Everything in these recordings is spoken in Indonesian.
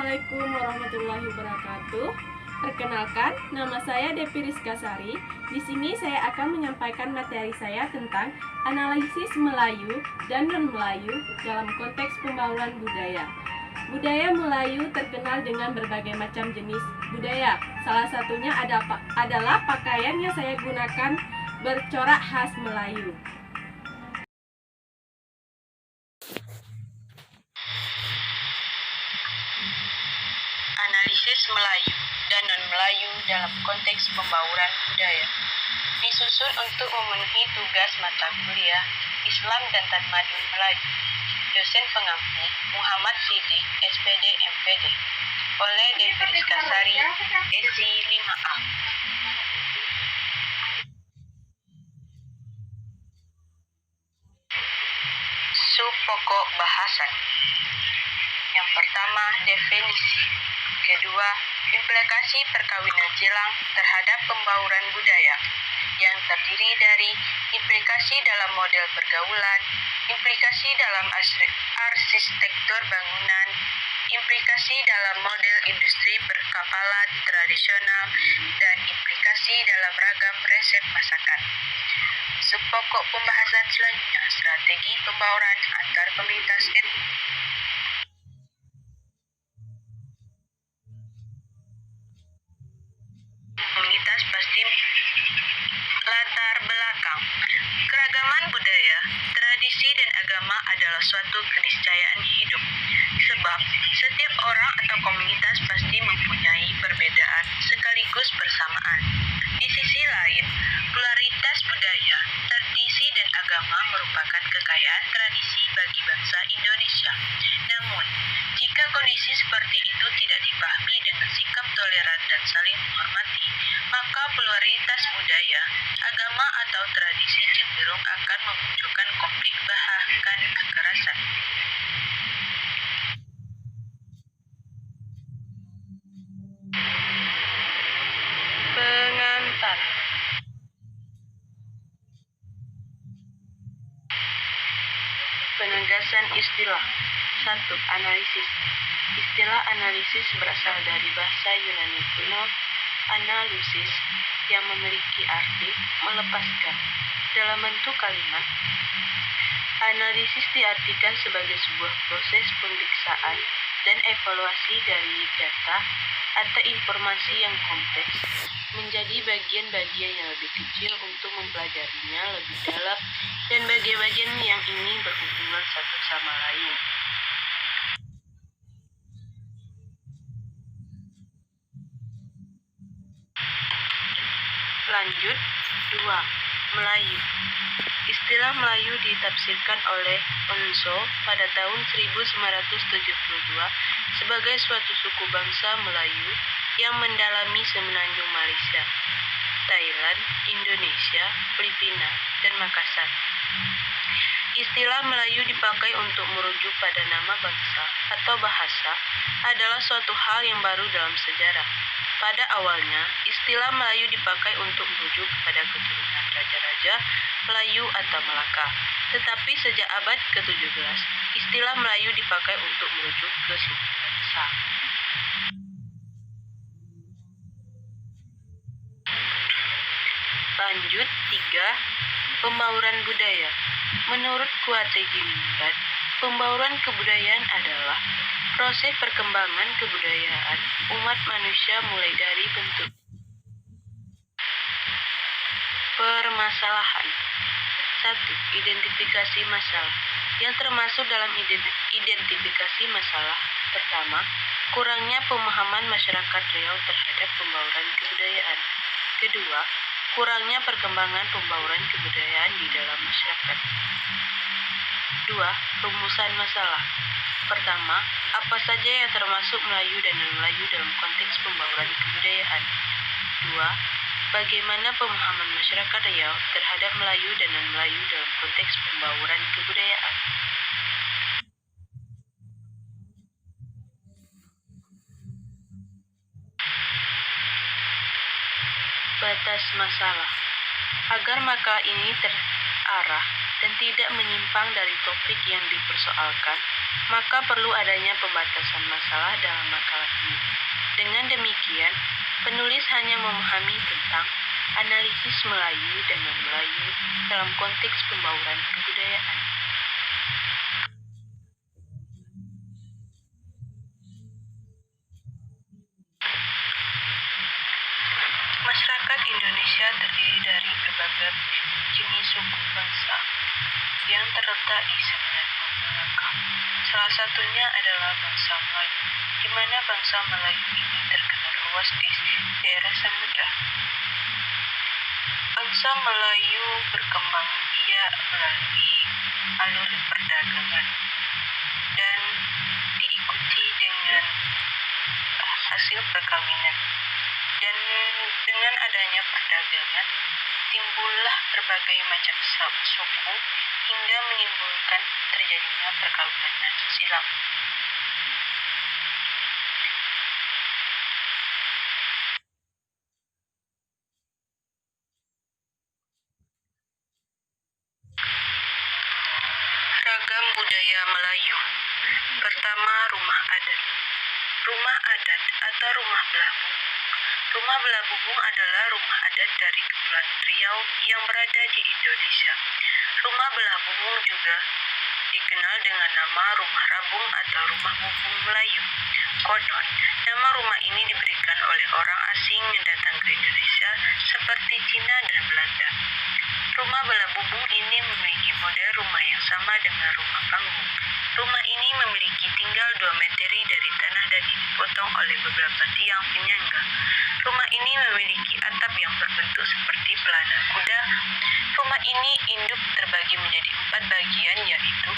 Assalamualaikum warahmatullahi wabarakatuh. Perkenalkan, nama saya Devi Rizka Sari. Di sini saya akan menyampaikan materi saya tentang analisis Melayu dan non-Melayu dalam konteks pembauran budaya. Budaya Melayu terkenal dengan berbagai macam jenis budaya. Salah satunya adalah pakaian yang saya gunakan bercorak khas Melayu. Analisis Melayu dan non-Melayu dalam konteks pembauran budaya disusun untuk memenuhi tugas mata kuliah Islam dan Tamadun Melayu. Dosen pengampu Muhammad Siddiq, SPD MPD, oleh Devi Rizka Sari, SI 5A. Sub pokok bahasan. Yang pertama, definisi. Kedua, implikasi perkawinan silang terhadap pembauran budaya yang terdiri dari implikasi dalam model pergaulan, implikasi dalam arsitektur bangunan, implikasi dalam model industri perkapalan tradisional, dan implikasi dalam ragam resep masakan. Subpokok pembahasan selanjutnya, strategi pembauran antar komunitas etnis. Komunitas pasti latar belakang. Keragaman budaya, tradisi, dan agama adalah suatu keniscayaan hidup. Sebab setiap orang atau komunitas pasti mempunyai perbedaan sekaligus bersamaan. Di sisi lain, pluralitas budaya, tradisi, dan agama merupakan kekayaan tradisi bagi bangsa Indonesia. Namun, jika kondisi seperti itu tidak dipahami dengan sikap toleran dan saling menghormati, maka pluralitas budaya, agama, atau tradisi cenderung akan memunculkan konflik bahkan kekerasan. Pengantar. Penegasan istilah. 1. Analisis. Istilah analisis berasal dari bahasa Yunani kuno analusis yang memiliki arti melepaskan. Dalam bentuk kalimat, analisis diartikan sebagai sebuah proses pemeriksaan dan evaluasi dari data atau informasi yang kompleks menjadi bagian-bagian yang lebih kecil untuk mempelajarinya lebih dalam dan bagian-bagian yang ini berhubungan satu sama lain. Lanjut. 2. Melayu. Istilah Melayu ditafsirkan oleh Onso pada tahun 1972 sebagai suatu suku bangsa Melayu yang mendalami semenanjung Malaysia, Thailand, Indonesia, Filipina, dan Makassar. Istilah Melayu dipakai untuk merujuk pada nama bangsa atau bahasa adalah suatu hal yang baru dalam sejarah. Pada awalnya, istilah Melayu dipakai untuk merujuk kepada keturunan raja-raja Melayu atau Melaka. Tetapi sejak abad ke-17, istilah Melayu dipakai untuk merujuk ke suku bangsa. Lanjut. 3. Pembauran budaya. Menurut Kuate Gimbat, pembauran kebudayaan adalah proses perkembangan kebudayaan umat manusia mulai dari bentuk. Permasalahan. 1. Identifikasi masalah. Yang termasuk dalam identifikasi masalah pertama, kurangnya pemahaman masyarakat Riau terhadap pembauran kebudayaan. Kedua, kurangnya perkembangan pembauran kebudayaan di dalam masyarakat. 2. Rumusan masalah. Pertama, apa saja yang termasuk Melayu dan non-Melayu dalam konteks pembauran kebudayaan? 2. Bagaimana pemahaman masyarakat Riau terhadap Melayu dan non-Melayu dalam konteks pembauran kebudayaan? Batas masalah. Agar makalah ini terarah dan tidak menyimpang dari topik yang dipersoalkan, maka perlu adanya pembatasan masalah dalam makalah ini. Dengan demikian, penulis hanya memahami tentang analisis Melayu dan non-Melayu dalam konteks pembauran kebudayaan. Masyarakat Indonesia terdiri dari berbagai jenis suku bangsa yang terletak di 9 Malaka. Salah satunya adalah bangsa Melayu, di mana bangsa Melayu ini terkenal luas di daerah samudra. Bangsa Melayu berkembang melalui alur perdagangan dan diikuti dengan hasil perkawinan. Dan dengan adanya perdagangan, timbullah berbagai macam suku hingga menimbulkan terjadinya perkawinan silang. Ragam budaya Melayu. Pertama, rumah adat. Rumah adat atau rumah belah bubung. Rumah belah bubung adalah rumah adat dari Kepulauan Riau yang berada di Indonesia. Rumah belah bubung juga dikenal dengan nama rumah rabung atau rumah bubung Melayu. Konon, nama rumah ini diberikan oleh orang asing yang datang ke Indonesia seperti Cina dan Belanda. Rumah belah bubung ini memiliki model rumah yang sama dengan rumah panggung. Rumah ini memiliki tinggal 2 meteri dari tanah dan dipotong oleh beberapa tiang penyangga. Rumah ini memiliki atap yang berbentuk seperti pelana kuda. Rumah ini induk terbagi menjadi 4 bagian, yaitu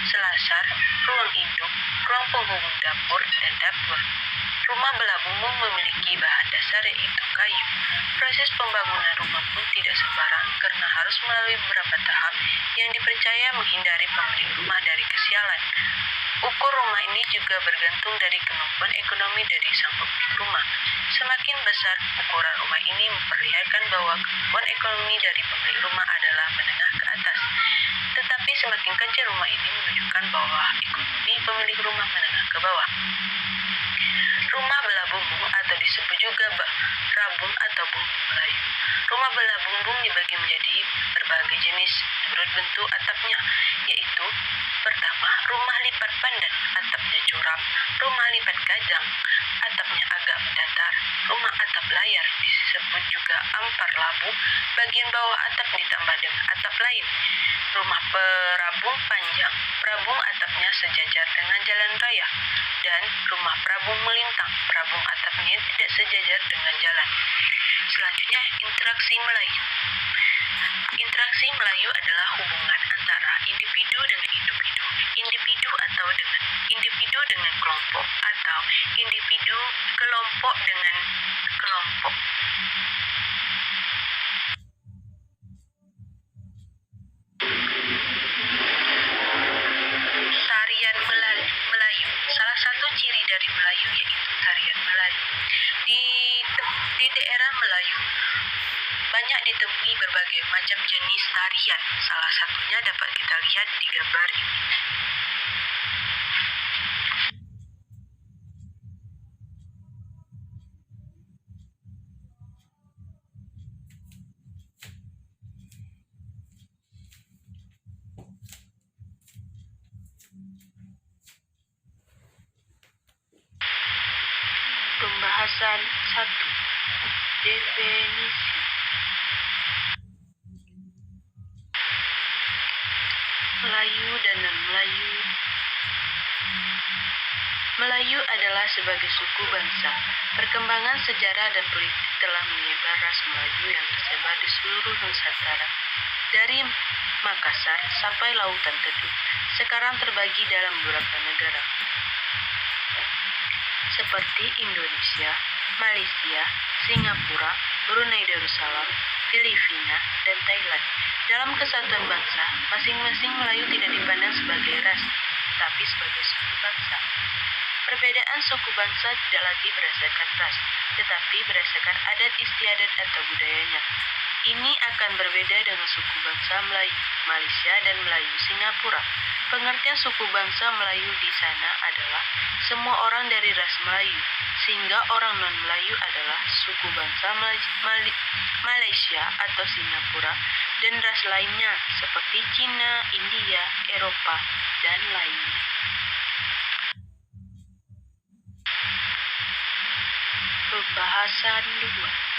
selasar, ruang induk, ruang penghubung dapur, dan dapur. Rumah belah bubung memiliki bahan dasar yaitu kayu. Proses pembangunan rumah pun tidak sembarang karena harus melalui beberapa tahap yang dipercaya menghindari pemilik rumah dari kesialan. Ukur rumah ini juga bergantung dari kemampuan ekonomi dari sang pemilik rumah. Semakin besar ukuran rumah ini memperlihatkan bahwa kemampuan ekonomi dari pemilik rumah adalah menengah ke atas. Tetapi semakin kecil rumah ini menunjukkan bahwa ekonomi pemilik rumah menengah ke bawah. Rumah belah bumbung atau disebut juga rabung atau bumbung Melayu. Rumah belah bumbung dibagi menjadi berbagai jenis menurut bentuk atapnya, yaitu pertama, rumah lipat pandan, atapnya curam. Rumah lipat gajang, atapnya agak mendatar. Rumah atap layar disebut juga ampar labu, bagian bawah atap ditambah dengan atap lain. Rumah perabung panjang, perabung atapnya sejajar dengan jalan raya. Dan rumah perabung melintang, perabung atapnya tidak sejajar dengan jalan. Selanjutnya, interaksi Melayu. Interaksi Melayu adalah hubungan antara individu dengan individu, individu dengan kelompok, atau individu kelompok dengan kelompok. Tarian Melayu. Salah satu ciri dari Melayu yaitu tarian Melayu. Di daerah Melayu banyak ditemui berbagai macam jenis tarian. Salah satunya dapat kita lihat di gambar ini. Pembahasan 1. Definisi. Melayu dan non-Melayu. Melayu adalah sebagai suku bangsa. Perkembangan sejarah dan politik telah menyebar ras Melayu yang tersebar di seluruh Nusantara. Dari Makassar sampai Lautan Teduh, sekarang terbagi dalam beberapa negara, seperti Indonesia, Malaysia, Singapura, Brunei Darussalam, Filipina, dan Thailand. Dalam kesatuan bangsa, masing-masing Melayu tidak dipandang sebagai ras, tetapi sebagai suku bangsa. Perbedaan suku bangsa tidak lagi berdasarkan ras, tetapi berdasarkan adat istiadat atau budayanya. Ini akan berbeda dengan suku bangsa Melayu Malaysia dan Melayu Singapura. Pengertian suku bangsa Melayu di sana adalah semua orang dari ras Melayu, sehingga orang non-Melayu adalah suku bangsa Malaysia atau Singapura dan ras lainnya seperti Cina, India, Eropa, dan lainnya. Pembahasan 2.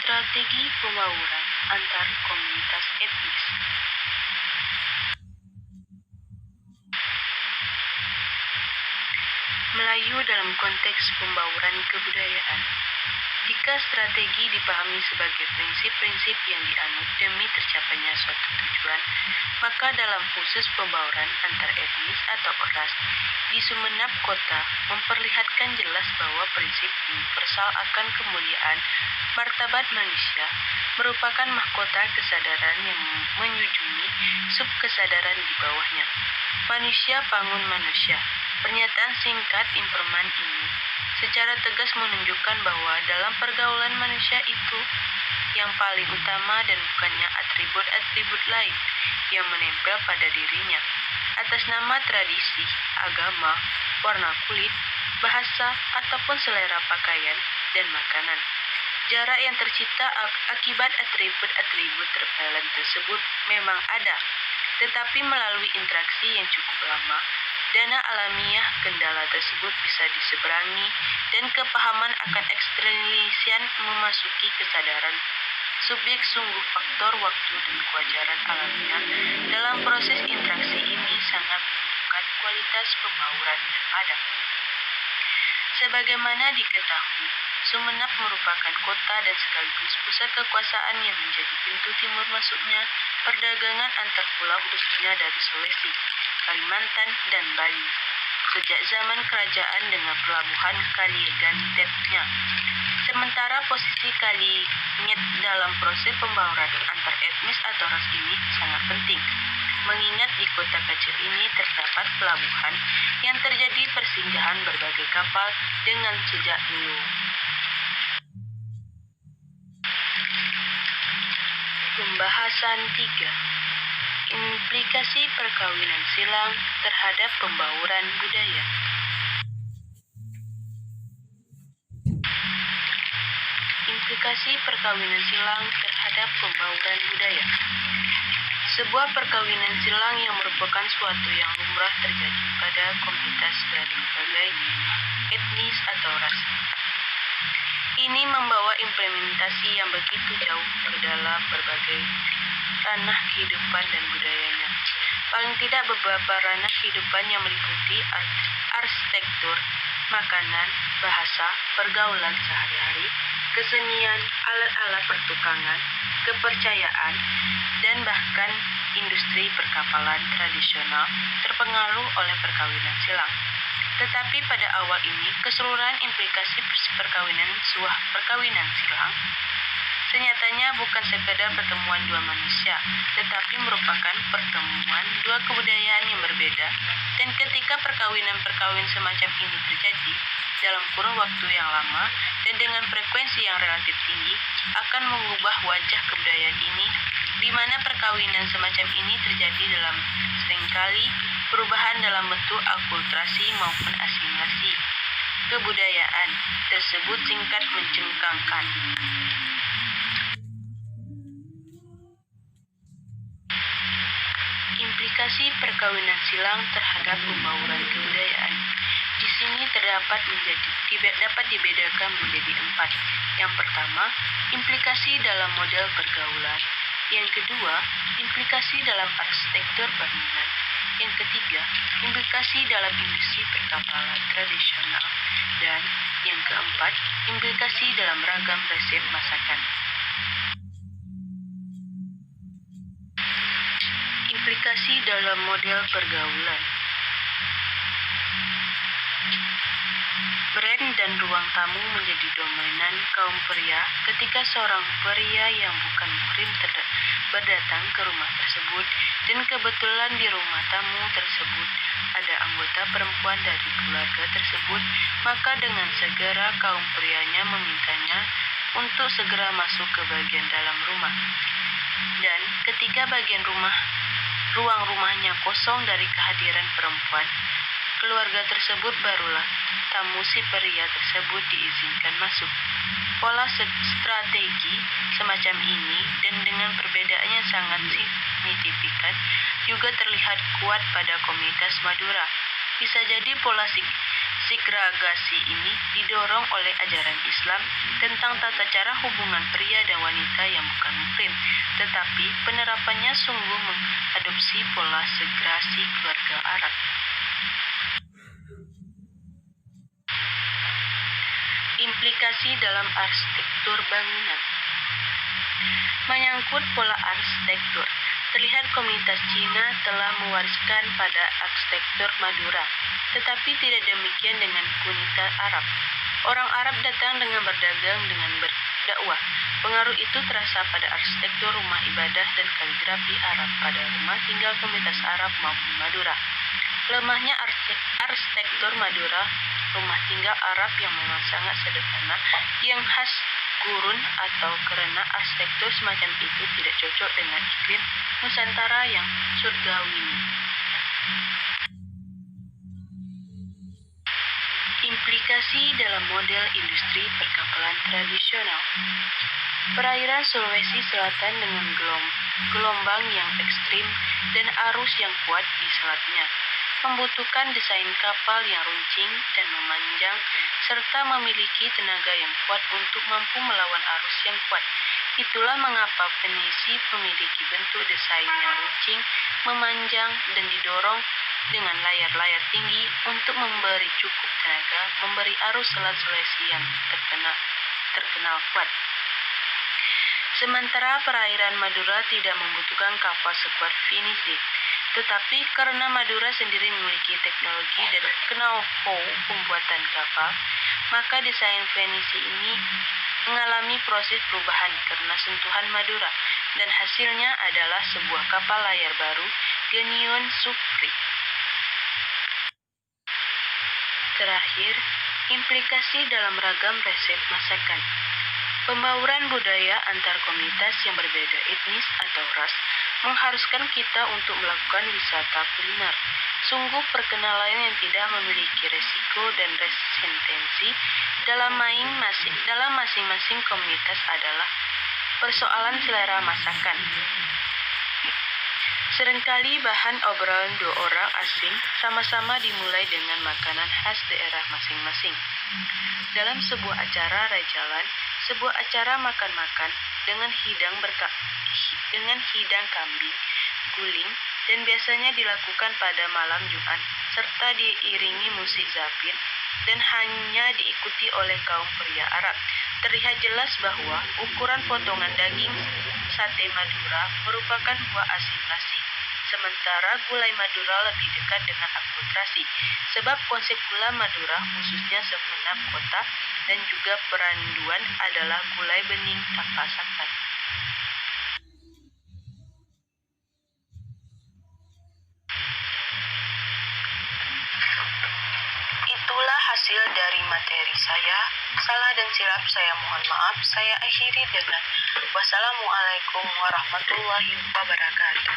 Strategi pembauran antar komunitas etnis. Melayu dalam konteks pembauran kebudayaan. Jika strategi dipahami sebagai prinsip-prinsip yang dianut demi tercapainya suatu tujuan, maka dalam khusus pembauran antar etnis atau ras di Sumenep Kota memperlihatkan jelas bahwa prinsip universal akan kemuliaan martabat manusia merupakan mahkota kesadaran yang menyujungi subkesadaran di bawahnya. Manusia bangun manusia. Pernyataan singkat imperman ini secara tegas menunjukkan bahwa dalam pergaulan manusia itu yang paling utama dan bukannya atribut-atribut lain yang menempel pada dirinya atas nama tradisi, agama, warna kulit, bahasa, ataupun selera pakaian dan makanan. Jarak yang tercipta akibat atribut-atribut terpelen tersebut memang ada, tetapi melalui interaksi yang cukup lama, dana alamiah kendala tersebut bisa diseberangi dan kepahaman akan eksternalisian memasuki kesadaran subjek. Sungguh faktor waktu dan kewajaran alamiah dalam proses interaksi ini sangat menentukan kualitas pembauran yang ada. Sebagaimana diketahui, Sumenep merupakan kota dan sekaligus pusat kekuasaan yang menjadi pintu timur masuknya perdagangan antar pulau khususnya dari Sulawesi, Kalimantan, dan Bali. Sejak zaman kerajaan dengan pelabuhan Kaligantetnya. Sementara posisi Kalinyet dalam proses pembauran antar etnis atau ras ini sangat penting, mengingat di kota kecil ini terdapat pelabuhan yang terjadi persinggahan berbagai kapal dengan sejak dulu. Pembahasan 3. Implikasi perkawinan silang terhadap pembauran budaya. Implikasi perkawinan silang terhadap pembauran budaya. Sebuah perkawinan silang yang merupakan suatu yang lumrah terjadi pada komunitas dari berbagai etnis atau ras. Ini membawa implementasi yang begitu jauh ke dalam berbagai ranah kehidupan dan budayanya. Paling tidak beberapa ranah kehidupan yang meliputi arsitektur, makanan, bahasa, pergaulan sehari-hari, kesenian, alat-alat pertukangan, kepercayaan, dan bahkan industri perkapalan tradisional terpengaruh oleh perkawinan silang. Tetapi pada awal ini, keseluruhan implikasi perkawinan silang senyatanya bukan sekedar pertemuan dua manusia, tetapi merupakan pertemuan dua kebudayaan yang berbeda. Dan ketika perkawinan semacam ini terjadi dalam kurun waktu yang lama dan dengan frekuensi yang relatif tinggi, akan mengubah wajah kebudayaan ini, di mana perkawinan semacam ini terjadi dalam seringkali perubahan dalam bentuk akulturasi maupun asimilasi. Kebudayaan tersebut singkat mencengkangkan. Implikasi perkawinan silang terhadap pembauran kebudayaan. Di sini dapat dibedakan menjadi 4. Yang pertama, implikasi dalam model pergaulan. Yang kedua, implikasi dalam arsitektur bangunan. Yang ketiga, implikasi dalam industri perkapalan tradisional. Dan yang keempat, implikasi dalam ragam resep masakan. Implikasi dalam model pergaulan. Brand dan ruang tamu menjadi dominan kaum pria ketika seorang pria yang bukan muhrim berdatang ke rumah tersebut dan kebetulan di rumah tamu tersebut ada anggota perempuan dari keluarga tersebut, maka dengan segera kaum prianya memintanya untuk segera masuk ke bagian dalam rumah. Dan ketika bagian ruang rumahnya kosong dari kehadiran perempuan, keluarga tersebut barulah tamu si pria tersebut diizinkan masuk. Pola strategi semacam ini dan dengan perbedaan yang sangat signifikan juga terlihat kuat pada komunitas Madura. Bisa jadi pola segregasi ini didorong oleh ajaran Islam tentang tata cara hubungan pria dan wanita yang bukan Muslim, tetapi penerapannya sungguh mengadopsi pola segregasi keluarga Arab. Implikasi dalam arsitektur bangunan. Menyangkut pola arsitektur, terlihat komunitas Cina telah mewariskan pada arsitektur Madura, tetapi tidak demikian dengan komunitas Arab. Orang Arab datang dengan berdagang, dengan berdakwah. Pengaruh itu terasa pada arsitektur rumah ibadah dan kaligrafi Arab pada rumah tinggal komunitas Arab maupun Madura. Lemahnya arsitektur Madura, rumah tinggal Arab yang memang sangat sederhana, yang khas gurun atau karena arsitektur semacam itu tidak cocok dengan iklim Nusantara yang surgawi. Implikasi dalam model industri perkapalan tradisional. Perairan Sulawesi Selatan dengan gelombang yang ekstrim dan arus yang kuat di selatnya membutuhkan desain kapal yang runcing dan memanjang serta memiliki tenaga yang kuat untuk mampu melawan arus yang kuat. Itulah mengapa Venisi memiliki bentuk desain yang runcing, memanjang dan didorong dengan layar-layar tinggi untuk memberi cukup tenaga, memberi arus Selat Sulawesi yang terkenal kuat. Sementara perairan Madura tidak membutuhkan kapal sekuat Venisi, tetapi karena Madura sendiri memiliki teknologi dan know-how pembuatan kapal, maka desain Venisi ini mengalami proses perubahan karena sentuhan Madura, dan hasilnya adalah sebuah kapal layar baru, Genion Supri. Terakhir, implikasi dalam ragam resep masakan. Pembauran budaya antar komunitas yang berbeda etnis atau ras mengharuskan kita untuk melakukan wisata kuliner. Sungguh perkenalan yang tidak memiliki resiko dan resistensi dalam masing-masing komunitas adalah persoalan selera masakan. Seringkali bahan obrolan dua orang asing sama-sama dimulai dengan makanan khas daerah masing-masing. Dalam sebuah acara rajalan, sebuah acara makan-makan dengan hidang kambing, guling, dan biasanya dilakukan pada malam Jumat, serta diiringi musik zafir, dan hanya diikuti oleh kaum pria Arab. Terlihat jelas bahwa ukuran potongan daging sate Madura merupakan buah asimilasi, sementara gulai Madura lebih dekat dengan akulturasi, sebab konsep gula Madura khususnya segenap kota dan juga peranduan adalah gulai bening tanpa santan. Itulah hasil dari materi saya. Salah dan silap saya mohon maaf. Saya akhiri dengan wassalamualaikum warahmatullahi wabarakatuh.